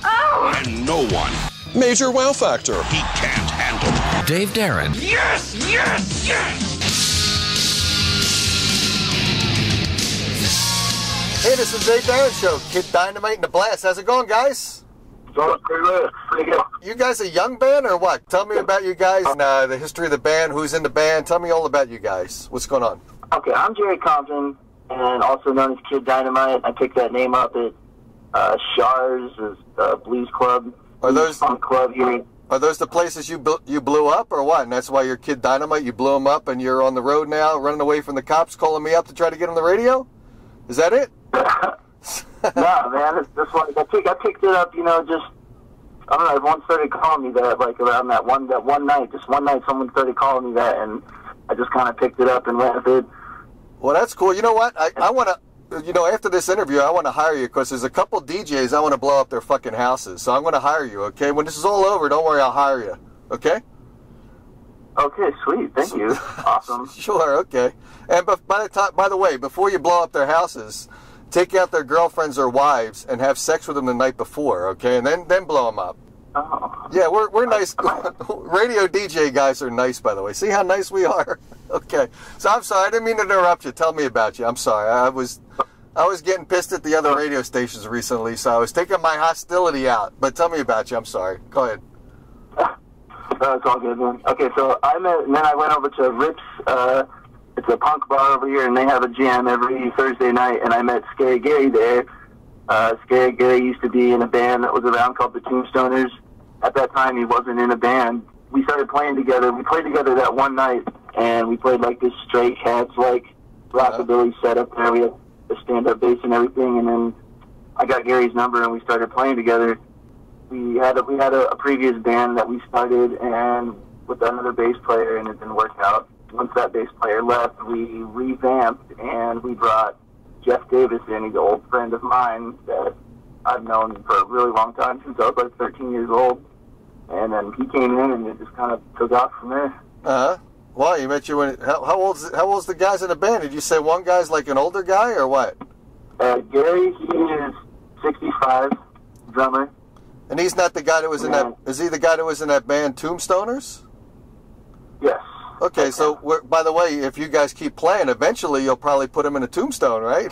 And no one. Major wow factor. He can't handle. Dave Darin. Yes, yes, yes! Hey, this is Dave Darin Show. Kid Dynamite and The Blast. How's it going, guys? Going pretty good. Pretty good. You guys a young band or what? Tell me about you guys and the history of the band, who's in the band. Tell me all about you guys. What's going on? Okay, I'm Jarrod Compton, and also known as Kid Dynamite. I picked that name up at Shar's Blues Club. Are those Funk Club here? Are those the places you blew up or what? And that's why you're Kid Dynamite? You blew them up and you're on the road now, running away from the cops, calling me up to try to get on the radio? Is that it? No, man, it's just like I picked it up, just, I don't know, everyone started calling me that, like, around that one night, someone started calling me that, and I just kind of picked it up and went with it. Well, that's cool. You know what? I want to, after this interview, I want to hire you, because there's a couple DJs I want to blow up their fucking houses, so I'm going to hire you, okay? When this is all over, don't worry, I'll hire you, okay? Okay, sweet, thank you. Awesome. Sure, okay. And by the way, before you blow up their houses, take out their girlfriends or wives and have sex with them the night before, okay? And then blow them up. Oh. Yeah, we're nice. Radio DJ guys are nice, by the way. See how nice we are? Okay. So I'm sorry, I didn't mean to interrupt you. Tell me about you. I'm sorry. I was getting pissed at the other radio stations recently, so I was taking my hostility out. But tell me about you. I'm sorry. Go ahead. It's all good, man. Okay, so I went over to Rips. It's a punk bar over here, and they have a jam every Thursday night, and I met Scary Gary there. Scary Gary used to be in a band that was around called the Tombstoners. At that time, he wasn't in a band. We started playing together. We played together that one night, and we played like this Stray Cats, like, rockabilly setup there. We had a stand-up bass and everything, and then I got Gary's number, and we started playing together. We had a previous band that we started, and with another bass player, and it didn't work out. Once that bass player left, we revamped, and we brought Jeff Davis in. He's an old friend of mine that I've known for a really long time, since I was like 13 years old. And then he came in, and it just kind of took off from there. Uh-huh. Well, you met you when... How old's the guys in the band? Did you say one guy's like an older guy, or what? Gary, he is 65, drummer. And he's not the guy that was in that... Is he the guy that was in that band Tombstoners? Yes. Okay, so, by the way, if you guys keep playing, eventually you'll probably put him in a tombstone, right?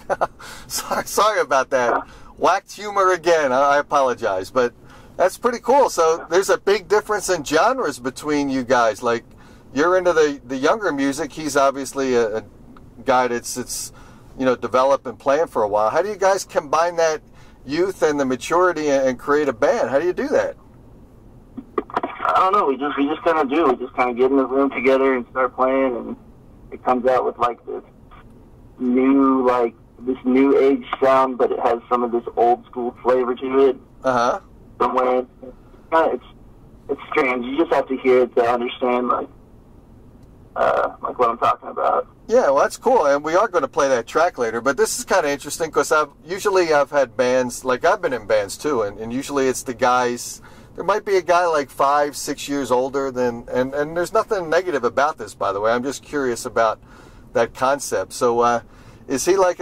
Sorry about that. Whacked humor again. I apologize, but that's pretty cool. So there's a big difference in genres between you guys. Like, you're into the younger music. He's obviously a guy that's developed and playing for a while. How do you guys combine that youth and the maturity and create a band? How do you do that? I don't know. We just kind of do. We just kind of get in the room together and start playing, and it comes out with like this new age sound, but it has some of this old school flavor to it. Uh-huh. Somewhere, it's strange. You just have to hear it to understand like what I'm talking about. Yeah, well, that's cool, and we are going to play that track later, but this is kind of interesting because I've had bands, like I've been in bands too, and usually it's the guys. There might be a guy like 5, 6 years older than, and there's nothing negative about this, by the way. I'm just curious about that concept. So, is he like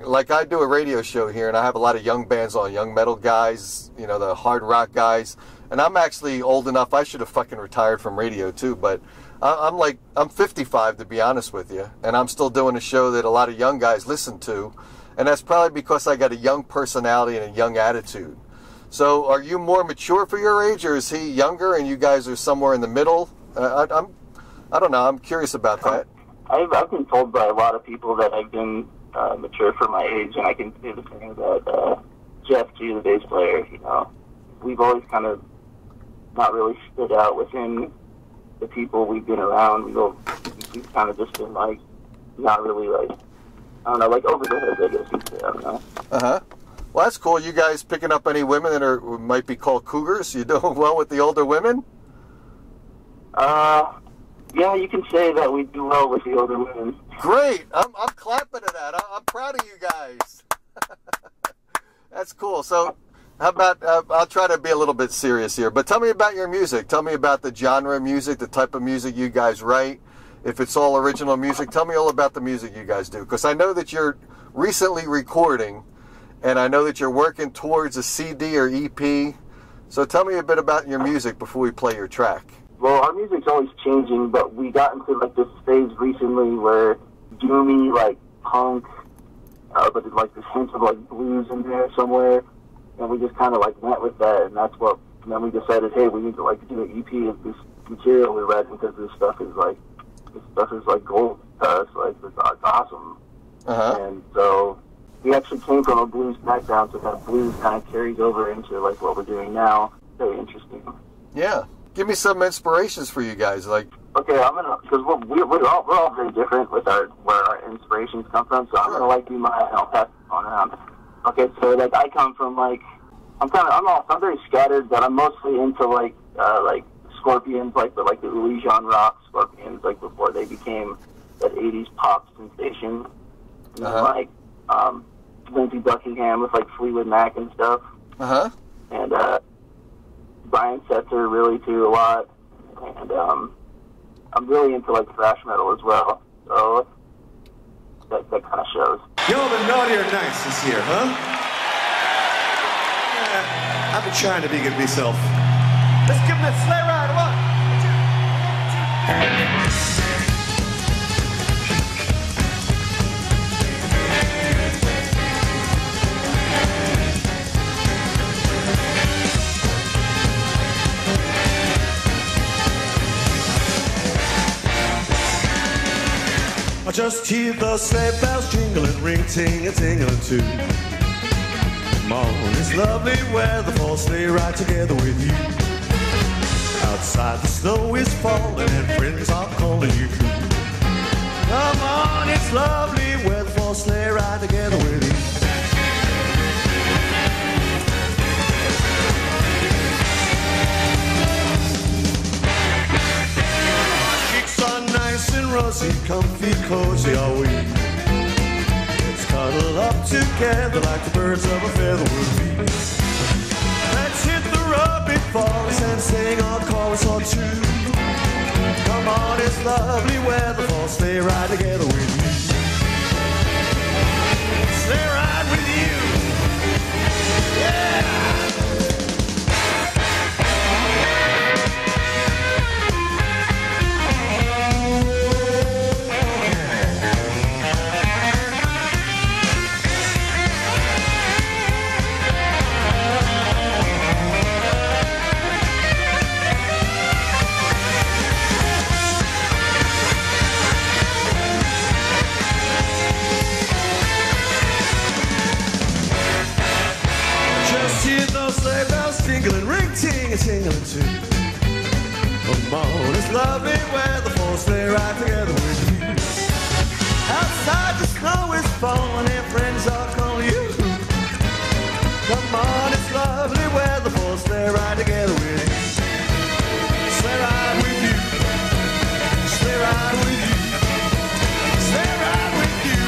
like I do a radio show here, and I have a lot of young bands on, young metal guys, the hard rock guys, and I'm actually old enough. I should have fucking retired from radio too, but I'm 55 to be honest with you, and I'm still doing a show that a lot of young guys listen to, and that's probably because I got a young personality and a young attitude. So, are you more mature for your age, or is he younger and you guys are somewhere in the middle? I don't know. I'm curious about that. I've been told by a lot of people that I've been mature for my age, and I can say the same about Jeff, too, the bass player. We've always kind of not really stood out within the people we've been around. We've kind of just been like not really like, I don't know, like over the head, I guess you'd say. I don't know. Uh-huh. Well, that's cool. You guys picking up any women that might be called cougars? You doing well with the older women? Yeah, you can say that we do well with the older women. Great. I'm clapping to that. I'm proud of you guys. That's cool. So, how about, I'll try to be a little bit serious here, but tell me about your music. Tell me about the genre of music, the type of music you guys write. If it's all original music, tell me all about the music you guys do. Because I know that you're recently recording, and I know that you're working towards a CD or EP. So tell me a bit about your music before we play your track. Well, our music's always changing, but we got into like this phase recently where doomy, like punk, but there's like this hint of like blues in there somewhere, and we just kind of like went with that, and that's what. And then we decided, hey, we need to like do an EP of this material we're writing because this stuff is like gold to us. Like it's awesome. And so we actually came from a blues background, so that blues kind of carries over into like what we're doing now. Very interesting. Yeah. Give me some inspirations for you guys. Like, okay, because we're all very different with where our inspirations come from. So I'm gonna like do my. I'll pass it on around. Okay, so like I come from like I'm very scattered, but I'm mostly into like Scorpions, like the Elysian rock Scorpions, like before they became that '80s pop sensation. And like Lindsey Buckingham with like Fleetwood Mac and stuff. And Brian Setzer really too a lot, and I'm really into like thrash metal as well, so that kind of shows. Y'all been naughty or nice this year, huh? Yeah, I've been trying to be good myself. Let's give them that sleigh ride. 1, 2, 3. I just hear the sleigh bells jingling, ring, ting, and tingling too. Come on, it's lovely weather for a sleigh ride together with you. Outside the snow is falling and friends are calling you. Come on, it's lovely weather for a sleigh ride together with you. Rosy, comfy, cozy are we. Let's cuddle up together like the birds of a feather would be. Let's hit the rubbing forest and sing our chorus or two. Come on, it's lovely weather for a sleigh ride together with you. Sleigh ride with you. Yeah! Sleigh bells jingling, ring, ting, and tingling too. Come on, it's lovely weather for a sleigh ride together with you. Outside the snow is falling and friends are calling you. Come on, it's lovely weather for a sleigh ride together with you. Sleigh ride with you. Sleigh ride with you. Sleigh ride with you.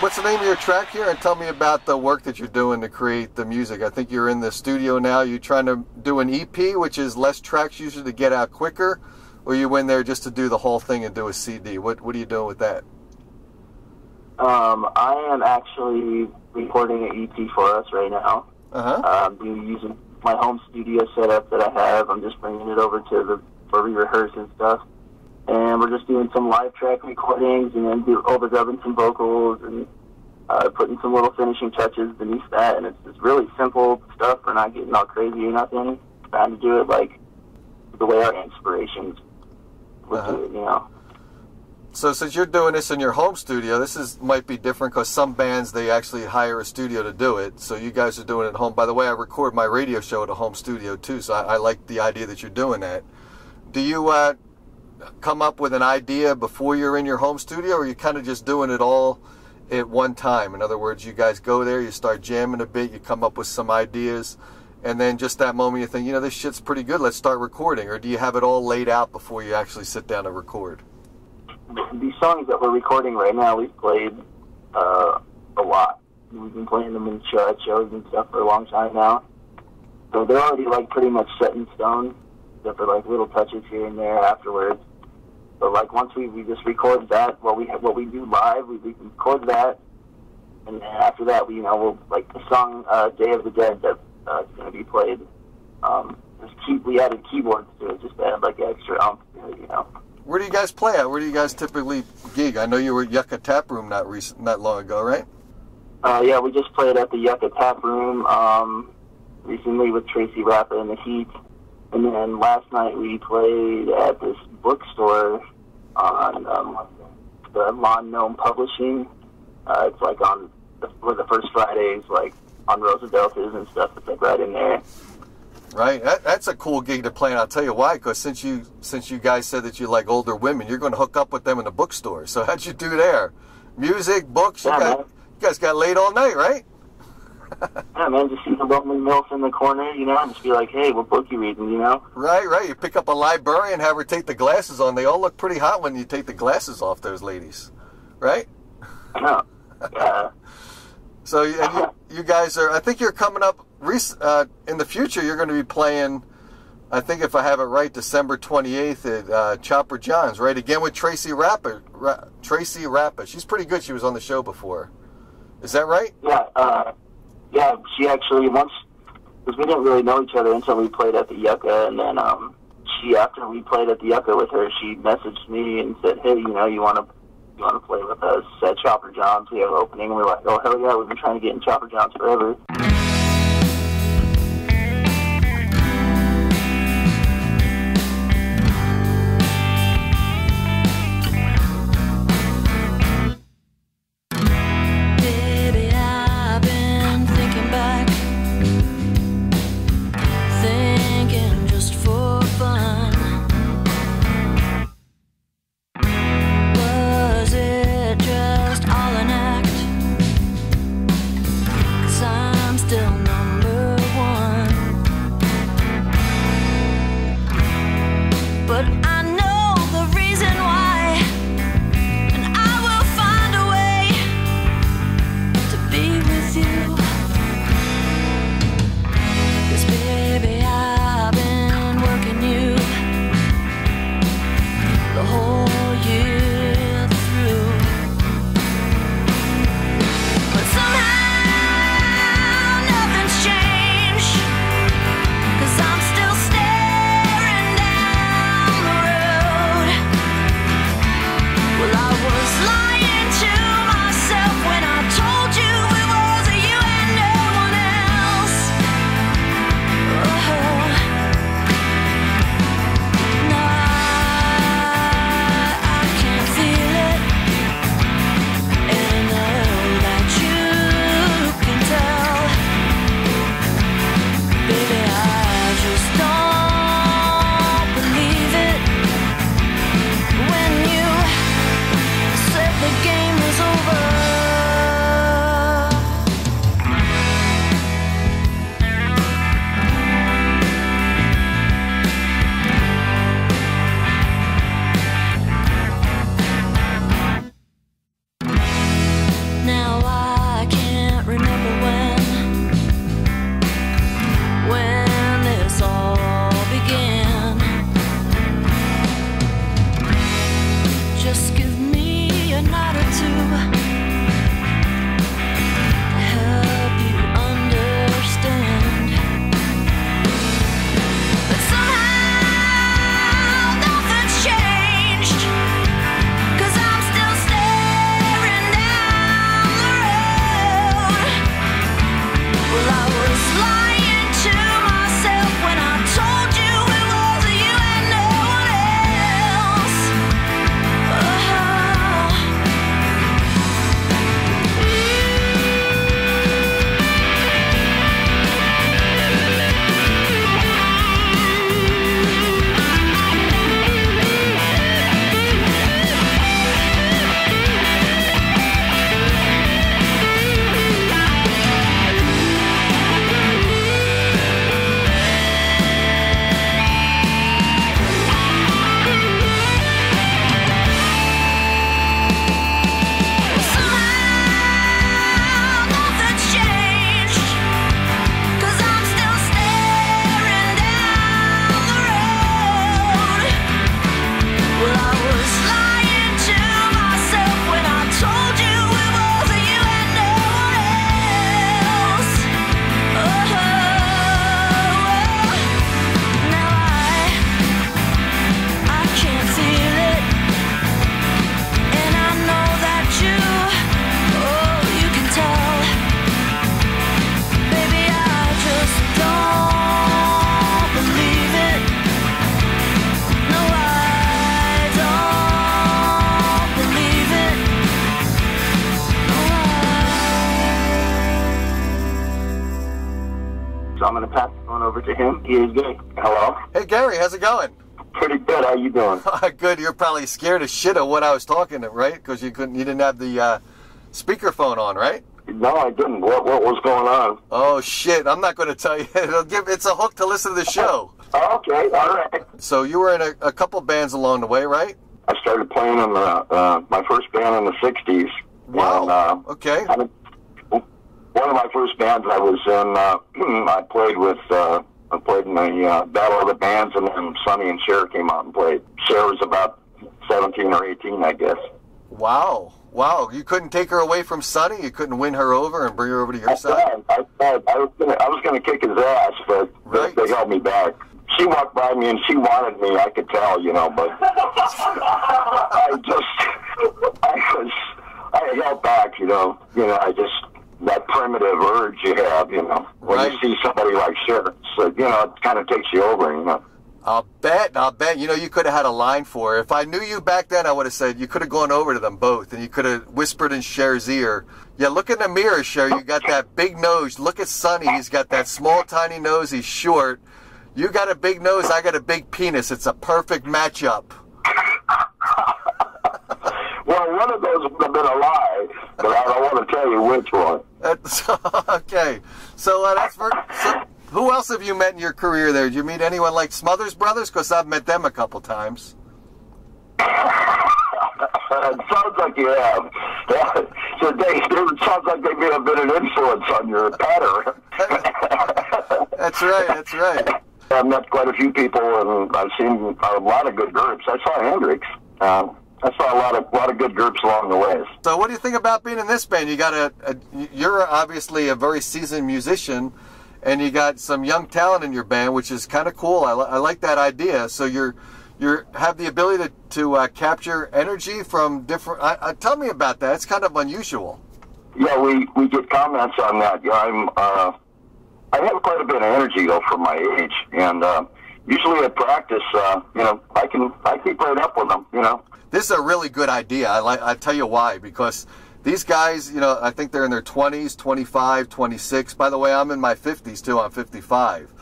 What's the name of your track here? And tell me about the work that you're doing to create the music. I think you're in the studio now. You're trying to do an EP, which is less tracks usually to get out quicker, or you in there just to do the whole thing and do a CD? What are you doing with that? I am actually recording an EP for us right now. Using my home studio setup that I have. I'm just bringing it over to where we rehearse and stuff. And we're just doing some live track recordings and then overdubbing some vocals and putting some little finishing touches beneath that. And it's really simple stuff. We're not getting all crazy or nothing. Trying to do it like the way our inspirations would do it, you know. So since you're doing this in your home studio, this might be different because some bands, they actually hire a studio to do it. So you guys are doing it at home. By the way, I record my radio show at a home studio too, so I like the idea that you're doing that. Do you come up with an idea before you're in your home studio, or are you kind of just doing it all at one time? In other words, you guys go there, you start jamming a bit, you come up with some ideas, and then just that moment you think, you know, this shit's pretty good, let's start recording? Or do you have it all laid out before you actually sit down to record? These songs that we're recording right now, we've played a lot. We've been playing them in shows and stuff for a long time now. So they're already, like, pretty much set in stone, except for, like, little touches here and there afterwards. But, like, once we just record that, what we do live, we record that, and then after that, we'll, like, the song Day of the Dead that's going to be played, we added keyboards to it, just to add, like, extra you know. Where do you guys play at? Where do you guys typically gig? I know you were at Yucca Tap Room not long ago, right? Yeah, we just played at the Yucca Tap Room recently with Tracey, Rappa, and the Heat. And then last night we played at this bookstore on the Lawn Gnome Publishing. It's like on where the first Fridays, like on Roosevelt is and stuff. It's like right in there. Right, that's a cool gig to play, and I'll tell you why. Because since you guys said that you like older women, you're going to hook up with them in the bookstore. So how'd you do there? Music, books. Yeah, you guys got laid all night, right? Yeah, man. Just see the lonely MILF in the corner, you know, and just be like, "Hey, what book you reading?" You know. Right. You pick up a librarian, have her take the glasses on. They all look pretty hot when you take the glasses off. Those ladies, right? I know. Yeah. So you guys are. I think you're coming up. In the future, you're going to be playing, I think if I have it right, December 28th at Chopper John's, right? Again with Tracey Rappa. Tracey Rappa. She's pretty good. She was on the show before. Is that right? Yeah, she actually, because we didn't really know each other until we played at the Yucca, and then after we played at the Yucca with her, she messaged me and said, "Hey, you know, you want to play with us at Chopper John's? We have an opening." And we're like, "Oh, hell yeah, we've been trying to get in Chopper John's forever." so I'm going to pass the phone over to him. He is Gary. Hello? Hey, Gary, how's it going? Pretty good. How you doing? Good. You're probably scared as shit of what I was talking to, right? Because you didn't have the speakerphone on, right? No, I didn't. What was going on? Oh, shit. I'm not going to tell you. It's a hook to listen to the show. Oh, okay. All right. So you were in a couple bands along the way, right? I started playing in my first band in the 60s. Wow. And, okay. One of my first bands I was in, I played in the Battle of the Bands, and then Sonny and Cher came out and played. Cher was about 17 or 18, I guess. Wow. Wow. You couldn't take her away from Sonny? You couldn't win her over and bring her over to your side? I was gonna kick his ass, but they held me back. She walked by me and she wanted me, I could tell, but I held back, that primitive urge you have, when you see somebody like Cher, so, it kind of takes you over, I'll bet. You could have had a line for her. If I knew you back then, I would have said you could have gone over to them both and you could have whispered in Cher's ear, yeah, look in the mirror, Cher, you got that big nose. Look at Sonny, he's got that small, tiny nose, he's short. You got a big nose, I got a big penis. It's a perfect matchup. Well, one of those would have been a lie, but I don't want to tell you which one. Okay. So who else have you met in your career there? Did you meet anyone like Smothers Brothers? Because I've met them a couple times. It sounds like you have. It sounds like they may have been an influence on your pattern. That's right. I've met quite a few people, and I've seen a lot of good groups. I saw Hendrix. I saw a lot of good groups along the way. So what do you think about being in this band? You're obviously a very seasoned musician, and you got some young talent in your band, which is kind of cool. I like that idea. So you have the ability to capture energy from different. Tell me about that. It's kind of unusual. Yeah, we get comments on that. I have quite a bit of energy though for my age, and usually at practice, I keep right up with them. This is a really good idea. I tell you why, because these guys, I think they're in their 20s, 25, 26. By the way, I'm in my 50s too. I'm 55.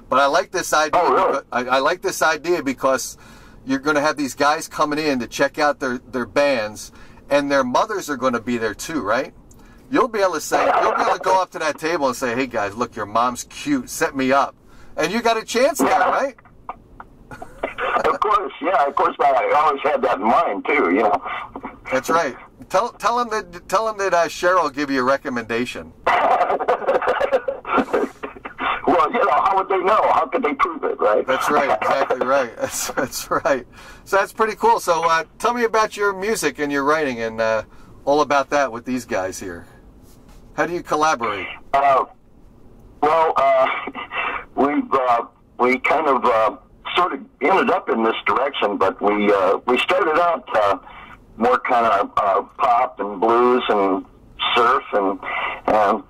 But I like this idea. Oh, really? I like this idea because you're going to have these guys coming in to check out their bands, and their mothers are going to be there too, right? You'll be able to go up to that table and say, hey guys, look, your mom's cute, set me up. And you got a chance there, right? Of course, yeah, I always had that in mind too, That's right. Tell him that Cheryl will give you a recommendation. Well, how would they know? How could they prove it, right? That's right, exactly right. That's right. So that's pretty cool. So tell me about your music and your writing and all about that with these guys here. How do you collaborate? We kind of sort of ended up in this direction, but we started out more kind of pop and blues and surf and a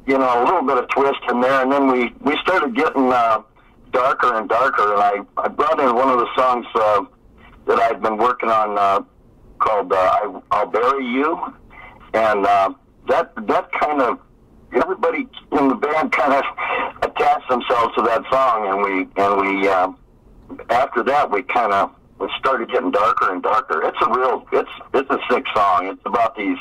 little bit of twist in there, and then we started getting darker and darker, and I brought in one of the songs that I'd been working on called I'll Bury You, and that kind of, everybody in the band kind of attached themselves to that song, and we after that we started getting darker and darker. It's a sick song. It's about these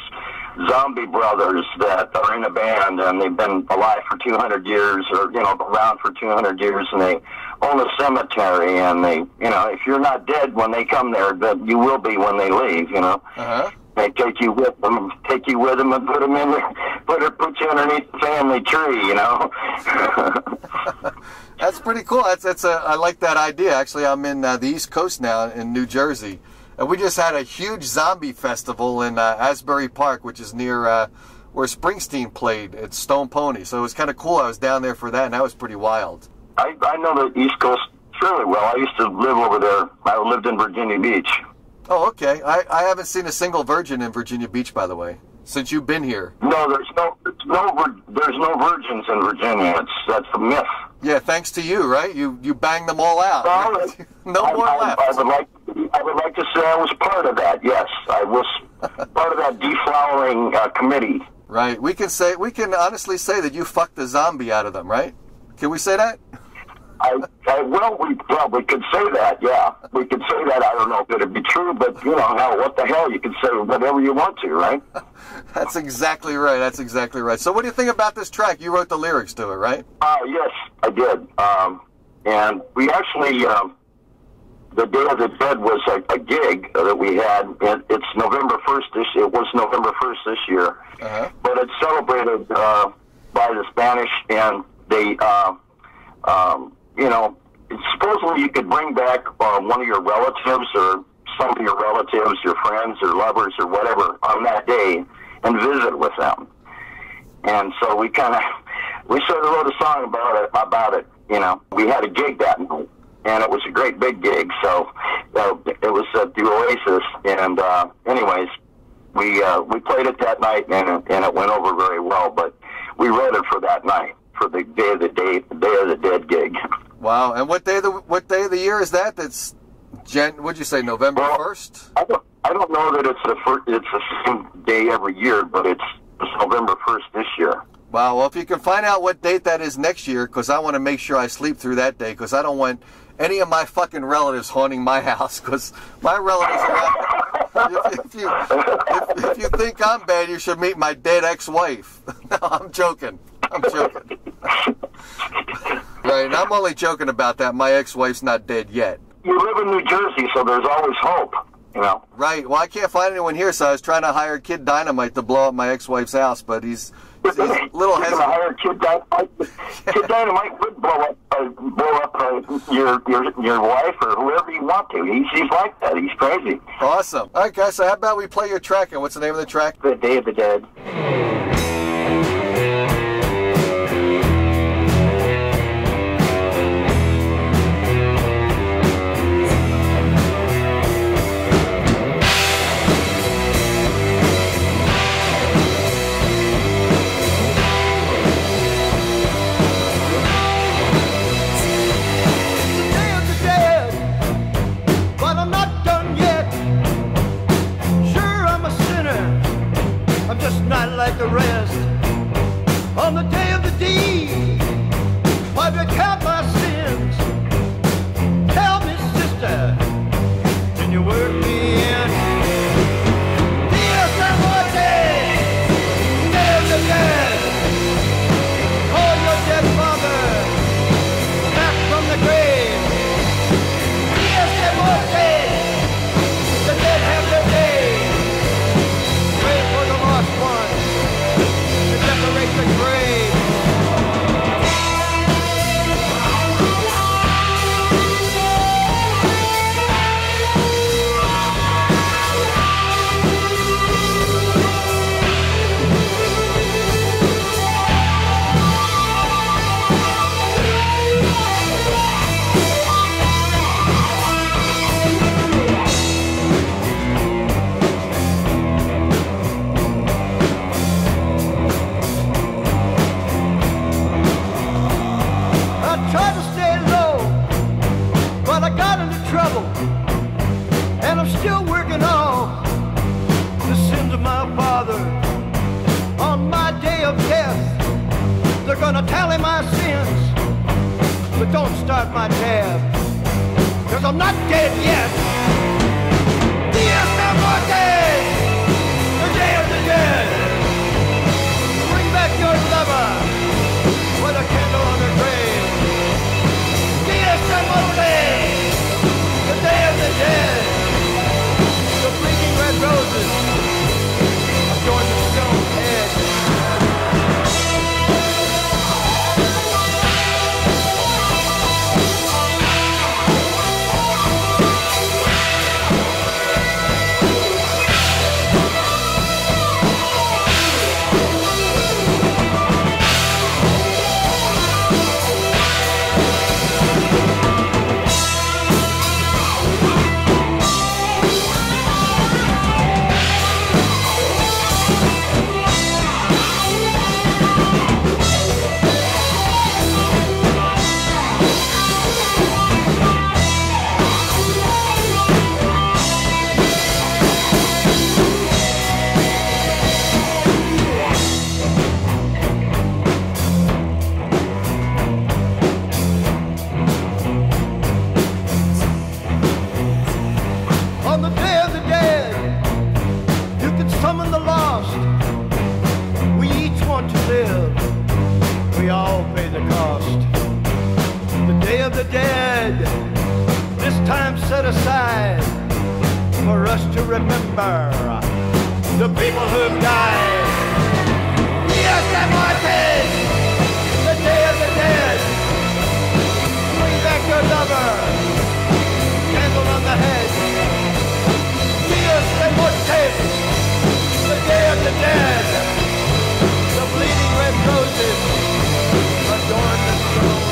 zombie brothers that are in a band, and they've been alive for 200 years, or around for 200 years, and they own a cemetery, and they, if you're not dead when they come there, but you will be when they leave. Uh-huh. They take you with them, and put them in put you underneath the family tree. That's pretty cool. I like that idea. Actually, I'm in the East Coast now, in New Jersey, and we just had a huge zombie festival in Asbury Park, which is near where Springsteen played at Stone Pony. So it was kind of cool. I was down there for that, and that was pretty wild. I know the East Coast fairly well. I used to live over there. I lived in Virginia Beach. Oh, okay. I haven't seen a single virgin in Virginia Beach, by the way, since you've been here. No, there's no virgins in Virginia. That's a myth. Yeah, thanks to you, right? You banged them all out. Well, no more left. I would like to say I was part of that. Yes, I was part of that deflowering committee. Right. We can honestly say that you fucked the zombie out of them, right? Can we say that? Well, we probably could say that, yeah. We could say that. I don't know if it'd be true, but, you know, hell, what the hell? You can say whatever you want to, right? That's exactly right. That's exactly right. So what do you think about this track? You wrote the lyrics to it, right? Yes, I did. And we actually, the Day of the Dead was a gig that we had. It's November 1st. It was November 1st this year. Uh-huh. But it's celebrated by the Spanish, and they... you know, supposedly you could bring back one of your relatives or some of your relatives, your friends or lovers or whatever on that day and visit with them. And so we sort of wrote a song about it, you know. We had a gig that night, and it was a great big gig. So it was at the Oasis, and anyways, we played it that night, and it went over very well. But we wrote it for that night, for the Day of the Dead gig. Wow! And what day of the year is that? That's what'd you say? November 1st? I don't know that it's the same day every year, but it's November 1st this year. Wow! Well, if you can find out what date that is next year, because I want to make sure I sleep through that day, because I don't want any of my fucking relatives haunting my house, because my relatives are. If you think I'm bad, you should meet my dead ex-wife. No, I'm joking. Right, and I'm only joking about that. My ex-wife's not dead yet. You live in New Jersey, so there's always hope, you know. Right. Well, I can't find anyone here, so I was trying to hire Kid Dynamite to blow up my ex-wife's house, but he's a little hesitant. Hire Kid Dynamite. Kid Dynamite would blow up your wife or whoever you want to. He's like that. He's crazy. Awesome. All right, guys. So how about we play your track? And what's the name of the track? The Day of the Dead. Like the rest, on the day of the deed, why do you count my sins? Tell me, sister, can you work me in? Dios de muerte, Day of the Dead. Call your dead father back from the grave. Dios de muerte, the dead have their day. Pray for the lost one. Decorate the grave. And I'm still working off the sins of my father. On my day of death, they're gonna tally my sins, but don't start my tab, 'cause I'm not dead yet. Dios de muerte, the Day of the Dead. Bring back your lover with a candle on her grave. Dios de muerte, the Day of the Dead. The bleeding red roses adorn the stone head. remember the people who've died. Dia de Muertos, the Day of the Dead. Bring back your lover, candle on the head. Dia de Muertos, the Day of the Dead. The bleeding red roses adorn the stone.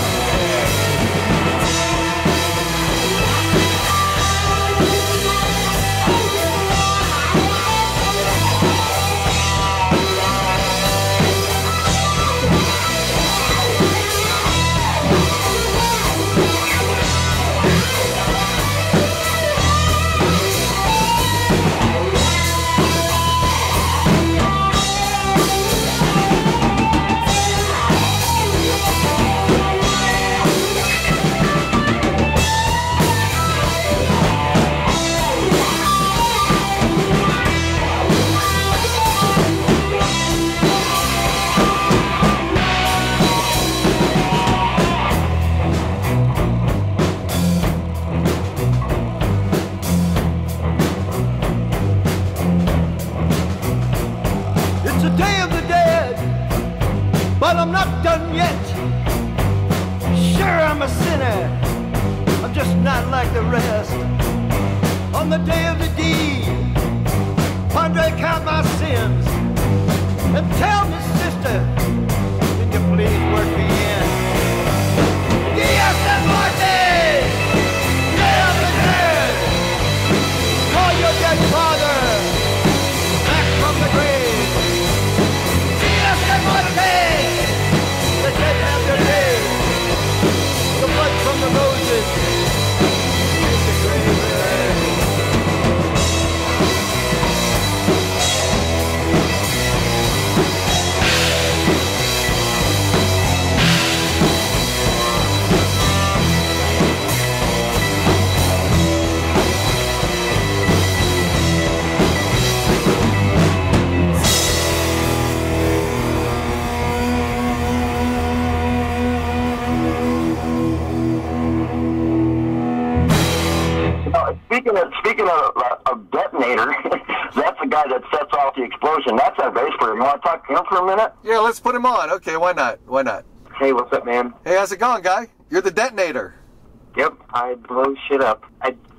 But I'm not done yet. Sure, I'm a sinner. I'm just not like the rest. On the day of the deed, Andre, count my sins and tell me, sister, can you please work me in? Dias de Muerte, Day of the Dead. Call your dead father back from the grave. Dias de Muerte. The dead have their days. The blood from the roses is the grave red. Speaking of detonator, that's the guy that sets off the explosion. That's our bass player. You want to talk to him for a minute? Yeah, let's put him on. Okay, why not? Why not? Hey, what's up, man? Hey, how's it going, guy? You're the detonator. Yep, I blow shit up.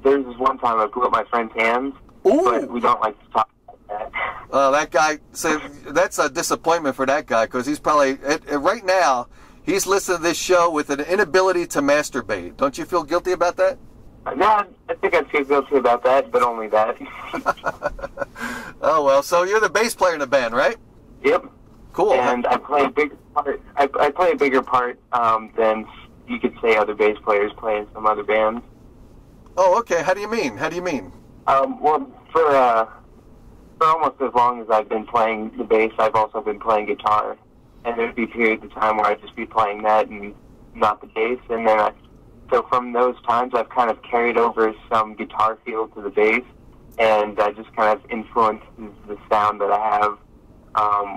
There's this one time I blew up my friend's hands, Ooh. But we don't like to talk about that. That guy, so that's a disappointment for that guy, because he's probably, right now, he's listening to this show with an inability to masturbate. Don't you feel guilty about that? No, I think I'd feel guilty about that, but only that. Oh, well, so you're the bass player in the band, right? Yep. Cool. And I play a bigger part. I play a bigger part than you could say other bass players play in some other bands. Oh, okay. How do you mean? Well, for almost as long as I've been playing the bass, I've also been playing guitar. And there'd be periods of time where I'd just be playing that and not the bass. And then so from those times, I've kind of carried over some guitar feel to the bass. And I just kind of influenced the sound that I have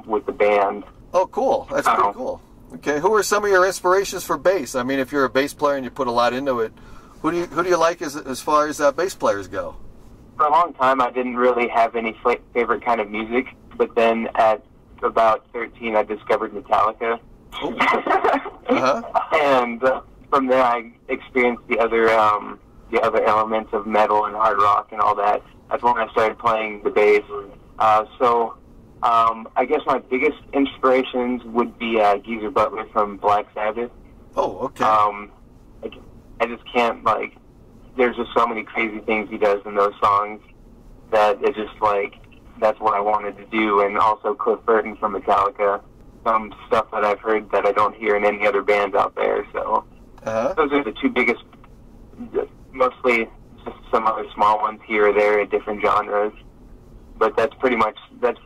with the band. Oh, cool. That's pretty cool. Okay, who are some of your inspirations for bass? I mean, if you're a bass player and you put a lot into it, who do you like as far as bass players go? For a long time, I didn't really have any favorite kind of music, but then at about 13, I discovered Metallica. And from there, I experienced the other elements of metal and hard rock and all that. That's when I started playing the bass. I guess my biggest inspirations would be Geezer Butler from Black Sabbath. Oh, okay. I just can't, there's just so many crazy things he does in those songs that it's just, that's what I wanted to do. And also Cliff Burton from Metallica, some stuff that I've heard that I don't hear in any other bands out there. So those are the two biggest, mostly just some other small ones here or there in different genres. But that's pretty much the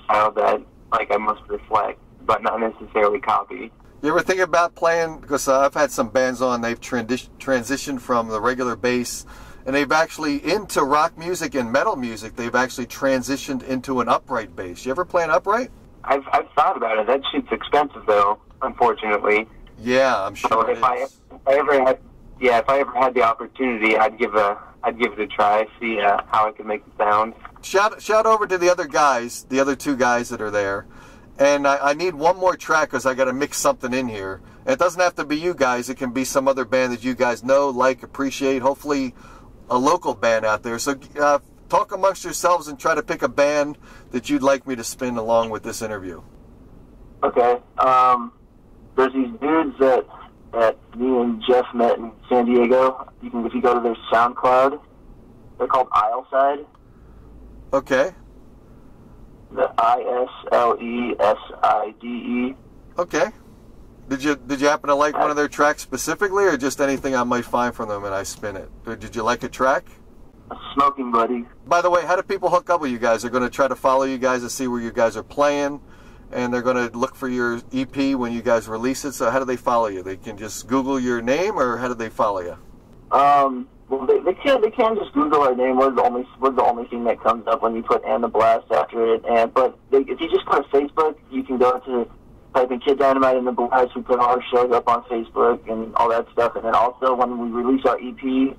style that I must reflect, but not necessarily copy. You ever think about playing? Because I've had some bands on. They've transitioned from the regular bass, and they've actually into rock music and metal music. They've actually transitioned into an upright bass. You ever play an upright? I've thought about it. That shit's expensive, though. Unfortunately. Yeah, I'm sure. So if I yeah, if I ever had the opportunity, I'd give it a try, see how I can make it sound. Shout over to the other guys, the other two guys that are there. And I need one more track because I got to mix something in here. And it doesn't have to be you guys. It can be some other band that you guys know, like, appreciate. Hopefully a local band out there. So talk amongst yourselves and try to pick a band that you'd like me to spin along with this interview. Okay. There's these dudes that me and Jeff met in San Diego. If you go to their SoundCloud, they're called Isleside. Okay. The Isleside. Okay. Did you happen to like one of their tracks specifically, or just anything I might find from them and I spin it? Or did you like a track? Smoking Buddy. By the way, how do people hook up with you guys? They're going to try to follow you guys to see where you guys are playing, and they're going to look for your EP when you guys release it. So how do they follow you? They can just Google your name, or how do they follow you? Well, they can just Google our name. We're the only thing that comes up when you put "and the Blast" after it. But if you just go to Facebook, you can go to type in Dynamite and The Blast. We put all our shows up on Facebook and all that stuff. And then also when we release our EP,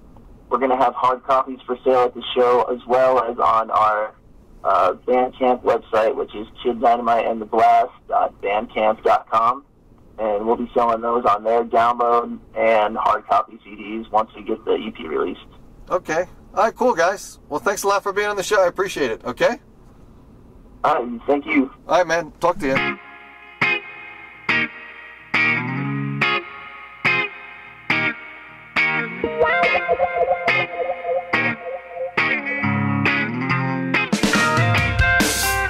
we're going to have hard copies for sale at the show, as well as on our Bandcamp website, which is KidDynamiteandTheBlast.bandcamp.com. And we'll be selling those on there, download and hard copy CDs once we get the EP released. Okay. All right, cool, guys. Well, thanks a lot for being on the show. I appreciate it, okay? All right, thank you. All right, man. Talk to you.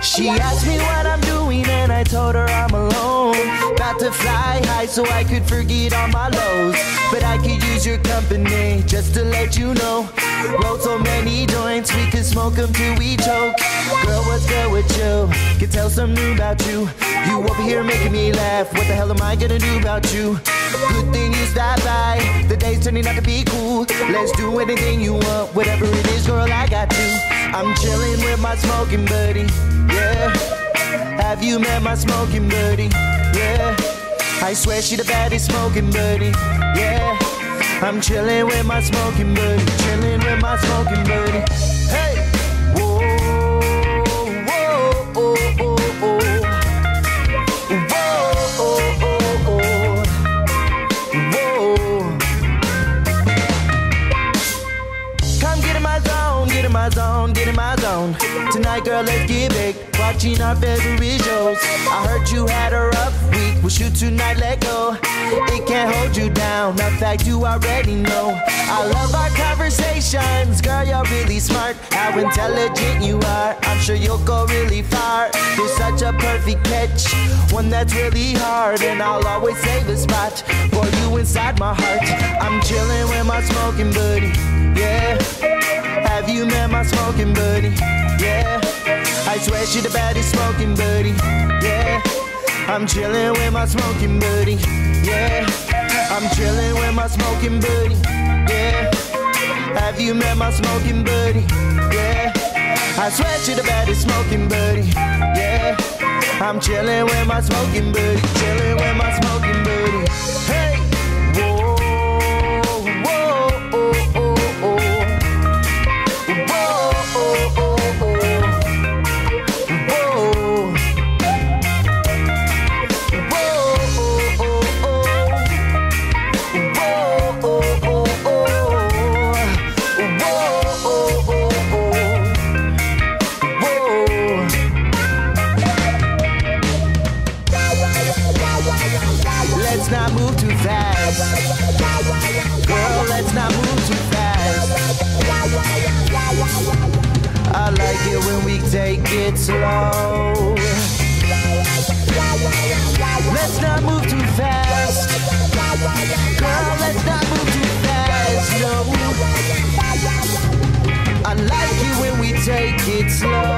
She asked me what I'm doing and I told her I'm alone. About to fly high so I could forget all my lows. But I could use your company just to let you know. Rolled so many joints we could smoke them till we choke. Girl, what's good with you? Can tell something new about you. You over here making me laugh. What the hell am I gonna do about you? Good thing you stopped by. The day's turning out to be cool. Let's do anything you want. Whatever it is, girl, I got you. I'm chilling with my smoking buddy. Yeah. Have you met my smoking buddy? Yeah. I swear she the baddest smoking buddy. Yeah. I'm chilling with my smoking buddy. Chilling with my smoking buddy. Hey. Whoa, whoa, oh, oh, oh. Whoa, oh, oh, oh. Whoa. Come get in my zone, get in my zone, get in my zone. Tonight, girl, let's get big. Watching our favorite shows. I heard you had a rough week. We'll shoot tonight, let go. It can't hold you down. The fact you already know. I love our conversations. Girl, you're really smart. How intelligent you are. I'm sure you'll go really far. You're such a perfect catch. One that's really hard. And I'll always save a spot for you inside my heart. I'm chilling with my smoking buddy. Yeah. Have you met my smoking buddy? Yeah. I swear she the baddest smoking buddy. Yeah. I'm chilling with my smoking buddy. Yeah. I'm chilling with my smoking buddy. Yeah. Have you met my smoking buddy? Yeah. I swear she the baddest smoking buddy. Yeah. I'm chilling with my smoking buddy. Chilling with my smoking buddy. Hey. Whoa. Whoa. Oh, oh, oh. Whoa. Oh, oh, oh. Let's not move too fast. Girl, let's not move too fast. I like it when we take it slow. Let's not move too fast. Girl, let's not move too fast, no. I like it when we take it slow.